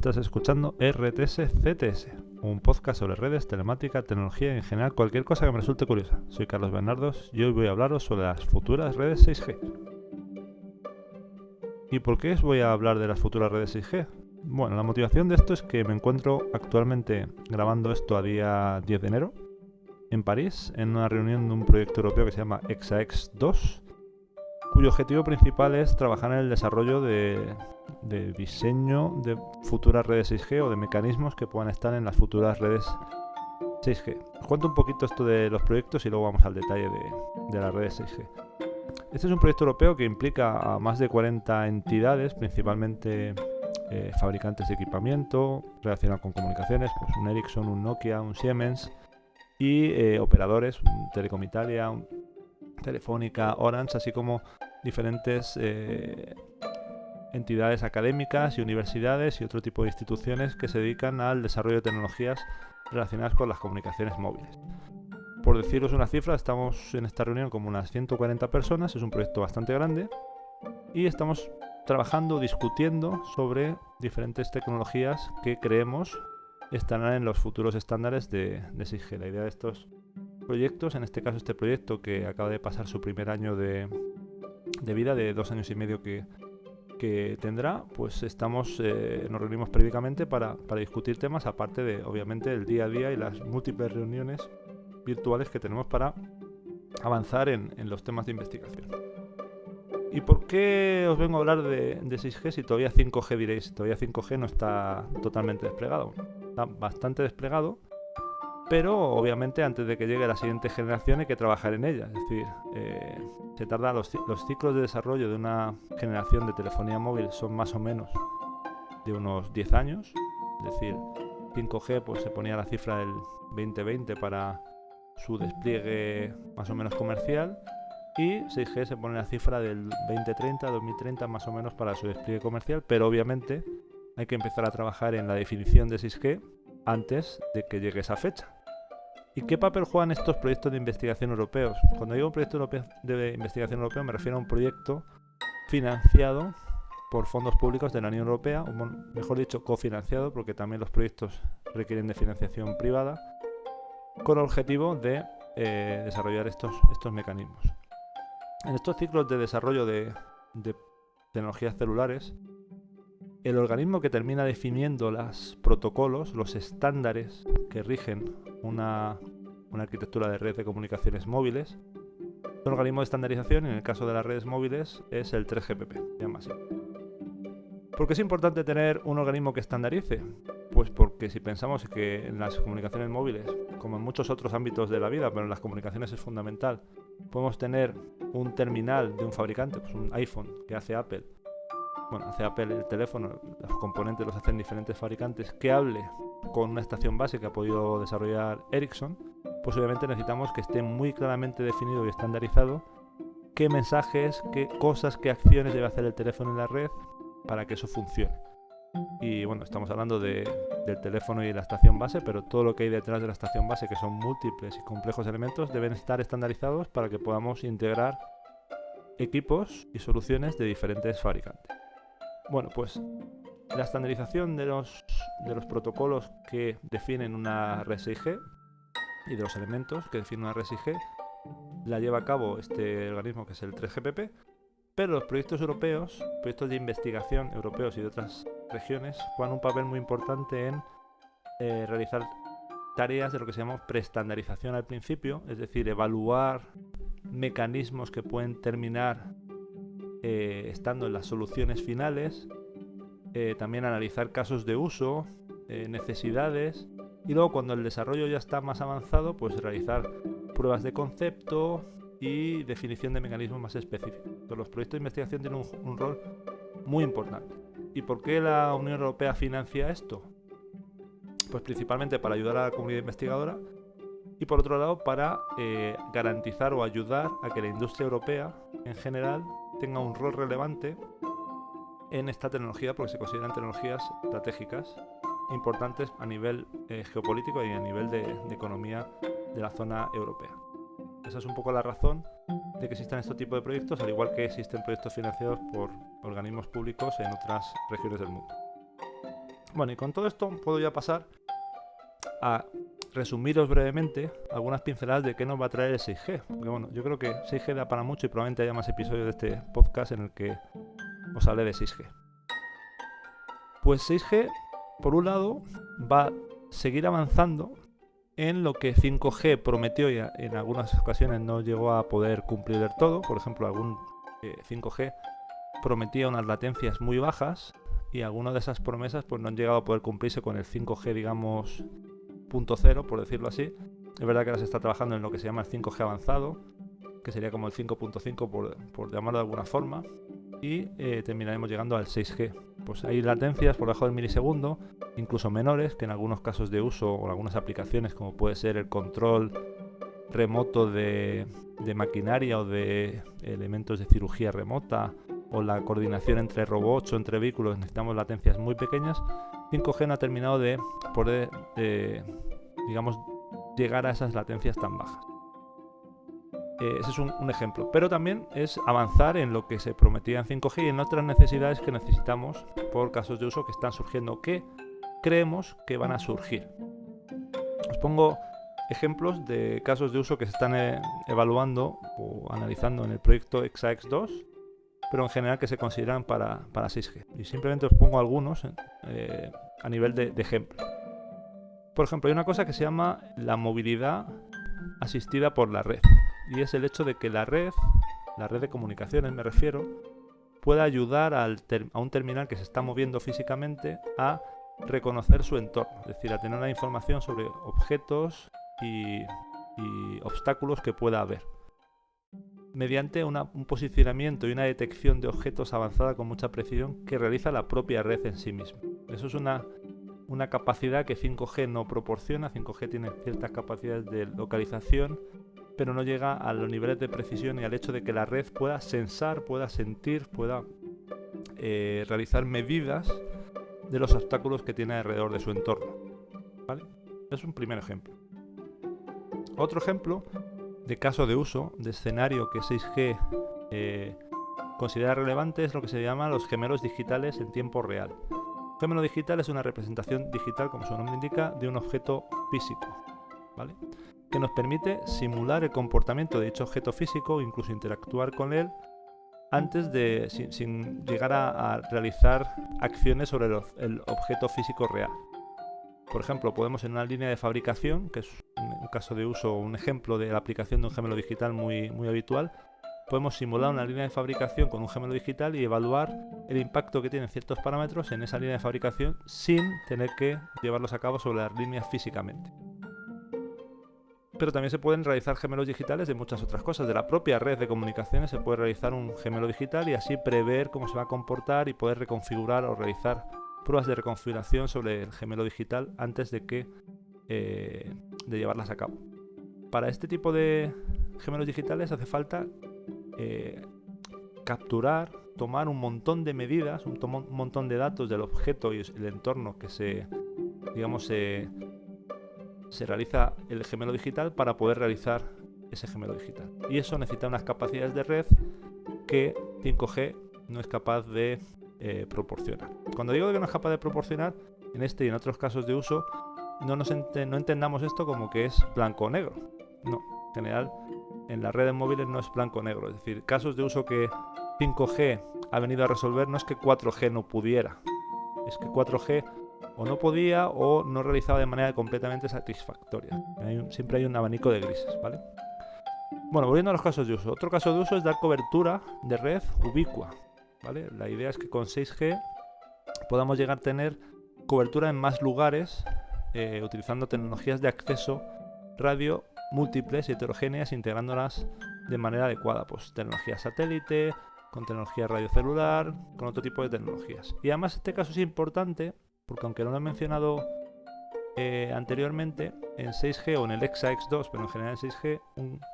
Estás escuchando RTS CTS, un podcast sobre redes, telemática, tecnología y en general cualquier cosa que me resulte curiosa. Soy Carlos Bernardos y hoy voy a hablaros sobre las futuras redes 6G. ¿Y por qué os voy a hablar de las futuras redes 6G? Bueno, la motivación de esto es que me encuentro actualmente grabando esto a día 10 de enero en París, en una reunión de un proyecto europeo que se llama EXA-X2, cuyo objetivo principal es trabajar en el desarrollo de diseño de futuras redes 6G o de mecanismos que puedan estar en las futuras redes 6G. Os cuento un poquito esto de los proyectos y luego vamos al detalle de las redes 6G. Este es un proyecto europeo que implica a más de 40 entidades, principalmente fabricantes de equipamiento relacionado con comunicaciones, pues un Ericsson, un Nokia, un Siemens, y operadores, un Telecom Italia, un Telefónica, Orange, así como diferentes entidades académicas y universidades y otro tipo de instituciones que se dedican al desarrollo de tecnologías relacionadas con las comunicaciones móviles. Por deciros una cifra, estamos en esta reunión como unas 140 personas, es un proyecto bastante grande y estamos trabajando, discutiendo sobre diferentes tecnologías que creemos estarán en los futuros estándares de 6G. La idea de estos proyectos, en este caso este proyecto que acaba de pasar su primer año de vida, de 2 años y medio que tendrá, pues nos reunimos periódicamente para discutir temas, aparte de obviamente el día a día y las múltiples reuniones virtuales que tenemos para avanzar en los temas de investigación. ¿Y por qué os vengo a hablar de 6G si todavía 5G diréis? Todavía 5G no está totalmente desplegado, está bastante desplegado, pero obviamente antes de que llegue la siguiente generación hay que trabajar en ella. Es decir, se tarda los ciclos de desarrollo de una generación de telefonía móvil son más o menos de unos 10 años. Es decir, 5G pues se ponía la cifra del 2020 para su despliegue más o menos comercial, y 6G se pone la cifra del 2030, 2030 más o menos para su despliegue comercial, pero obviamente hay que empezar a trabajar en la definición de 6G antes de que llegue esa fecha. ¿Y qué papel juegan estos proyectos de investigación europeos? Cuando digo un proyecto de investigación europeo me refiero a un proyecto financiado por fondos públicos de la Unión Europea, o mejor dicho, cofinanciado, porque también los proyectos requieren de financiación privada, con el objetivo de desarrollar estos mecanismos. En estos ciclos de desarrollo de tecnologías celulares, el organismo que termina definiendo los protocolos, los estándares que rigen una arquitectura de red de comunicaciones móviles, un organismo de estandarización, en el caso de las redes móviles, es el 3GPP, se llama así. ¿Por qué es importante tener un organismo que estandarice? Pues porque si pensamos que en las comunicaciones móviles, como en muchos otros ámbitos de la vida, pero en las comunicaciones es fundamental, podemos tener un terminal de un fabricante, pues un iPhone que hace Apple. Bueno, hace Apple el teléfono, los componentes los hacen diferentes fabricantes, que hable con una estación base que ha podido desarrollar Ericsson, pues obviamente necesitamos que esté muy claramente definido y estandarizado qué mensajes, qué cosas, qué acciones debe hacer el teléfono en la red para que eso funcione. Y bueno, estamos hablando del teléfono y la estación base, pero todo lo que hay detrás de la estación base, que son múltiples y complejos elementos, deben estar estandarizados para que podamos integrar equipos y soluciones de diferentes fabricantes. Bueno, pues la estandarización de los protocolos que definen una red 6G y de los elementos que definen una red 6G la lleva a cabo este organismo que es el 3GPP, pero los proyectos europeos, proyectos de investigación europeos y de otras regiones, juegan un papel muy importante en realizar tareas de lo que se llama preestandarización al principio, es decir, evaluar mecanismos que pueden terminar estando en las soluciones finales, también analizar casos de uso, necesidades, y luego cuando el desarrollo ya está más avanzado, pues realizar pruebas de concepto y definición de mecanismos más específicos. Entonces, los proyectos de investigación tienen un rol muy importante. ¿Y por qué la Unión Europea financia esto? Pues principalmente para ayudar a la comunidad investigadora y por otro lado para garantizar o ayudar a que la industria europea en general tenga un rol relevante en esta tecnología, porque se consideran tecnologías estratégicas importantes a nivel geopolítico y a nivel de economía de la zona europea. Esa es un poco la razón de que existan este tipo de proyectos, al igual que existen proyectos financiados por organismos públicos en otras regiones del mundo. Bueno, y con todo esto puedo ya pasar a resumiros brevemente algunas pinceladas de qué nos va a traer el 6G. Porque bueno, yo creo que 6G da para mucho y probablemente haya más episodios de este podcast en el que os hable de 6G. Pues 6G, por un lado, va a seguir avanzando en lo que 5G prometió y en algunas ocasiones no llegó a poder cumplir del todo. Por ejemplo, algún 5G prometía unas latencias muy bajas y algunas de esas promesas pues no han llegado a poder cumplirse con el 5G, digamos, .0, por decirlo así. Es verdad que ahora se está trabajando en lo que se llama el 5G avanzado, que sería como el 5.5 por llamarlo de alguna forma, y terminaremos llegando al 6G. Pues hay latencias por debajo del milisegundo, incluso menores, que en algunos casos de uso o en algunas aplicaciones, como puede ser el control remoto de maquinaria o de elementos de cirugía remota, o la coordinación entre robots o entre vehículos, necesitamos latencias muy pequeñas. 5G no ha terminado de poder, digamos, llegar a esas latencias tan bajas. Ese es un ejemplo, pero también es avanzar en lo que se prometía en 5G y en otras necesidades que necesitamos por casos de uso que están surgiendo, que creemos que van a surgir. Os pongo ejemplos de casos de uso que se están evaluando o analizando en el proyecto EXA-X2, pero en general que se consideran para 6G. Y simplemente os pongo algunos a nivel de ejemplo. Por ejemplo, hay una cosa que se llama la movilidad asistida por la red. Y es el hecho de que la red de comunicaciones me refiero, pueda ayudar a un terminal que se está moviendo físicamente a reconocer su entorno. Es decir, a tener una información sobre objetos y obstáculos que pueda haber, mediante un posicionamiento y una detección de objetos avanzada con mucha precisión que realiza la propia red en sí misma. Eso es una capacidad que 5G no proporciona. 5G tiene ciertas capacidades de localización, pero no llega a los niveles de precisión y al hecho de que la red pueda sensar, pueda sentir, pueda realizar medidas de los obstáculos que tiene alrededor de su entorno. ¿Vale? Es un primer ejemplo. Otro ejemplo de caso de uso, de escenario que 6G considera relevante, es lo que se llama los gemelos digitales en tiempo real. Un gemelo digital es una representación digital, como su nombre indica, de un objeto físico, ¿vale?, que nos permite simular el comportamiento de dicho objeto físico o incluso interactuar con él antes de, sin llegar a realizar acciones sobre el objeto físico real. Por ejemplo, podemos en una línea de fabricación, que es un caso de uso, un ejemplo de la aplicación de un gemelo digital muy habitual, podemos simular una línea de fabricación con un gemelo digital y evaluar el impacto que tienen ciertos parámetros en esa línea de fabricación sin tener que llevarlos a cabo sobre las líneas físicamente. Pero también se pueden realizar gemelos digitales de muchas otras cosas. De la propia red de comunicaciones se puede realizar un gemelo digital y así prever cómo se va a comportar y poder reconfigurar o realizar pruebas de reconfiguración sobre el gemelo digital antes de llevarlas a cabo. Para este tipo de gemelos digitales hace falta capturar, tomar un montón de medidas, un montón de datos del objeto y el entorno que se realiza el gemelo digital para poder realizar ese gemelo digital. Y eso necesita unas capacidades de red que 5G no es capaz de proporcionar. Cuando digo que no es capaz de proporcionar, en este y en otros casos de uso, no entendamos esto como que es blanco o negro. No, en general, en las redes móviles no es blanco o negro. Es decir, casos de uso que 5G ha venido a resolver no es que 4G no pudiera, es que 4G o no podía o no realizaba de manera completamente satisfactoria. Siempre hay un abanico de grises, ¿vale? Bueno, volviendo a los casos de uso. Otro caso de uso es dar cobertura de red ubicua, ¿vale? La idea es que con 6G podamos llegar a tener cobertura en más lugares utilizando tecnologías de acceso radio múltiples y heterogéneas, integrándolas de manera adecuada, pues tecnología satélite, con tecnología radiocelular, con otro tipo de tecnologías. Y además este caso es importante porque, aunque no lo he mencionado anteriormente, en 6G o en el EXA-X2, pero en general en 6G,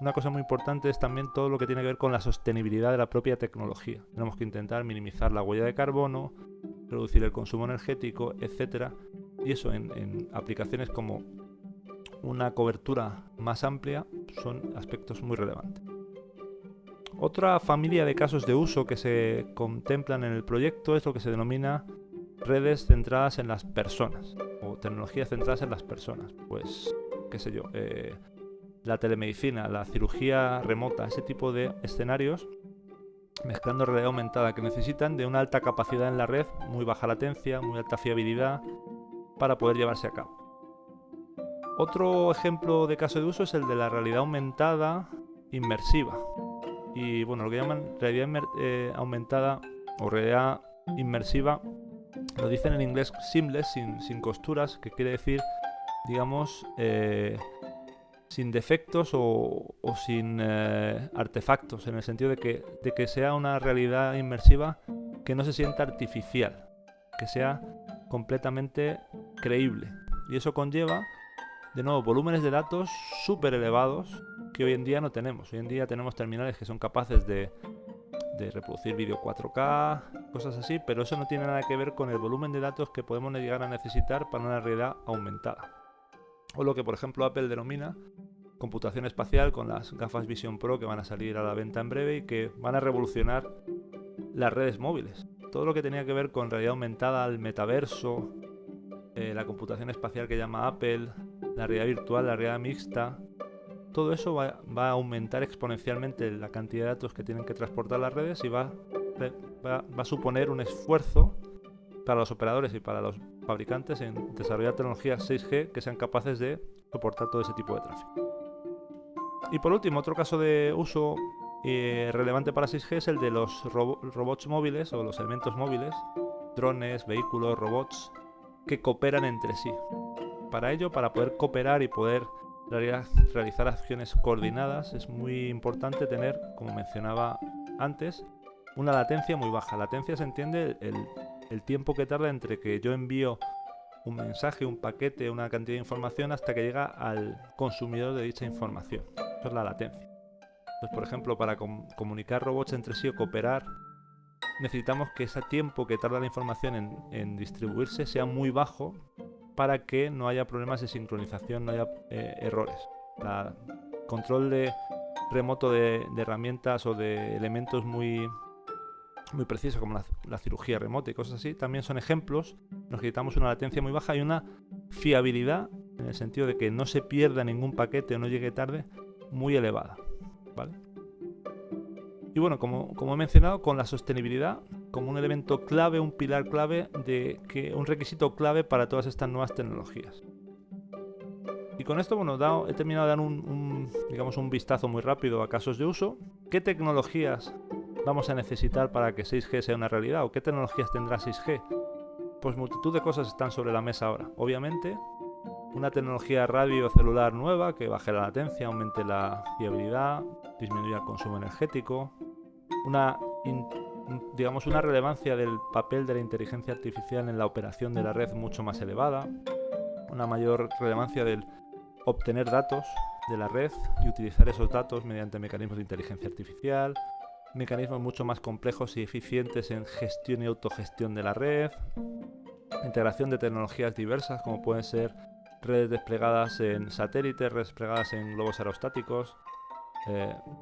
una cosa muy importante es también todo lo que tiene que ver con la sostenibilidad de la propia tecnología. Tenemos que intentar minimizar la huella de carbono, reducir el consumo energético, etc. Y eso en aplicaciones como una cobertura más amplia son aspectos muy relevantes. Otra familia de casos de uso que se contemplan en el proyecto es lo que se denomina redes centradas en las personas o tecnologías centradas en las personas. Pues, qué sé yo, la telemedicina, la cirugía remota, ese tipo de escenarios mezclando realidad aumentada que necesitan de una alta capacidad en la red, muy baja latencia, muy alta fiabilidad para poder llevarse a cabo. Otro ejemplo de caso de uso es el de la realidad aumentada inmersiva. Y bueno, lo que llaman realidad aumentada o realidad inmersiva lo dicen en inglés seamless, sin costuras, que quiere decir, digamos, sin defectos o sin artefactos, en el sentido de que sea una realidad inmersiva que no se sienta artificial, que sea completamente creíble. Y eso conlleva, de nuevo, volúmenes de datos súper elevados que hoy en día no tenemos. Hoy en día tenemos terminales que son capaces de reproducir vídeo 4K, cosas así, pero eso no tiene nada que ver con el volumen de datos que podemos llegar a necesitar para una realidad aumentada. O lo que, por ejemplo, Apple denomina computación espacial con las gafas Vision Pro que van a salir a la venta en breve y que van a revolucionar las redes móviles. Todo lo que tenía que ver con realidad aumentada, el metaverso, la computación espacial que llama Apple, la realidad virtual, la realidad mixta, todo eso va a aumentar exponencialmente la cantidad de datos que tienen que transportar las redes y va a suponer un esfuerzo para los operadores y para los fabricantes en desarrollar tecnologías 6G que sean capaces de soportar todo ese tipo de tráfico. Y por último, otro caso de uso relevante para 6G es el de los robots móviles o los elementos móviles, drones, vehículos, robots, que cooperan entre sí. Para ello, para poder cooperar y poder realizar acciones coordinadas, es muy importante tener, como mencionaba antes, una latencia muy baja. Latencia se entiende el tiempo que tarda entre que yo envío un mensaje, un paquete, una cantidad de información hasta que llega al consumidor de dicha información. Eso es la latencia. Entonces, por ejemplo, para comunicar robots entre sí o cooperar, necesitamos que ese tiempo que tarda la información en distribuirse sea muy bajo para que no haya problemas de sincronización, no haya errores. Control remoto de herramientas o de elementos muy precisos como la cirugía remota y cosas así también son ejemplos. Necesitamos una latencia muy baja y una fiabilidad, en el sentido de que no se pierda ningún paquete o no llegue tarde, muy elevada, ¿vale? Y bueno, como he mencionado, con la sostenibilidad como un elemento clave, un pilar clave, un requisito clave para todas estas nuevas tecnologías. Y con esto, bueno, he terminado de dar un vistazo muy rápido a casos de uso. ¿Qué tecnologías vamos a necesitar para que 6G sea una realidad? ¿O qué tecnologías tendrá 6G? Pues multitud de cosas están sobre la mesa ahora. Obviamente, una tecnología radio celular nueva que baje la latencia, aumente la fiabilidad, disminuya el consumo energético, una relevancia del papel de la inteligencia artificial en la operación de la red mucho más elevada, una mayor relevancia del obtener datos de la red y utilizar esos datos mediante mecanismos de inteligencia artificial, mecanismos mucho más complejos y eficientes en gestión y autogestión de la red, integración de tecnologías diversas como pueden ser redes desplegadas en satélites, redes desplegadas en globos aerostáticos,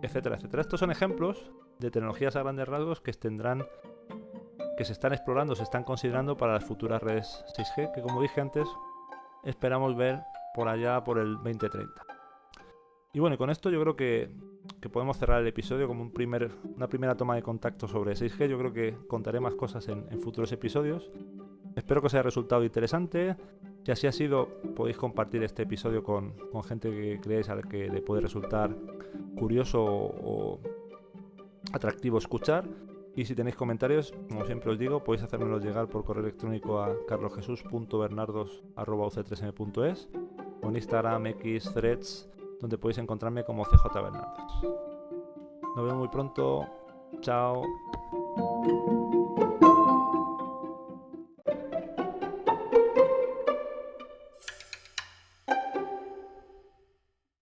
etcétera, etcétera. Estos son ejemplos de tecnologías a grandes rasgos que se están explorando, se están considerando para las futuras redes 6G, que como dije antes, esperamos ver por allá por el 2030. Y bueno, y con esto yo creo que podemos cerrar el episodio como una primera toma de contacto sobre 6G. Yo creo que contaré más cosas en futuros episodios. Espero que os haya resultado interesante. Si así ha sido, podéis compartir este episodio con gente que creáis al que le puede resultar curioso o atractivo escuchar. Y si tenéis comentarios, como siempre os digo, podéis hacérmelos llegar por correo electrónico a carlosjesus.bernardos@uc3m.es o en Instagram, X, Threads, donde podéis encontrarme como CJ Bernardos. Nos vemos muy pronto. Chao.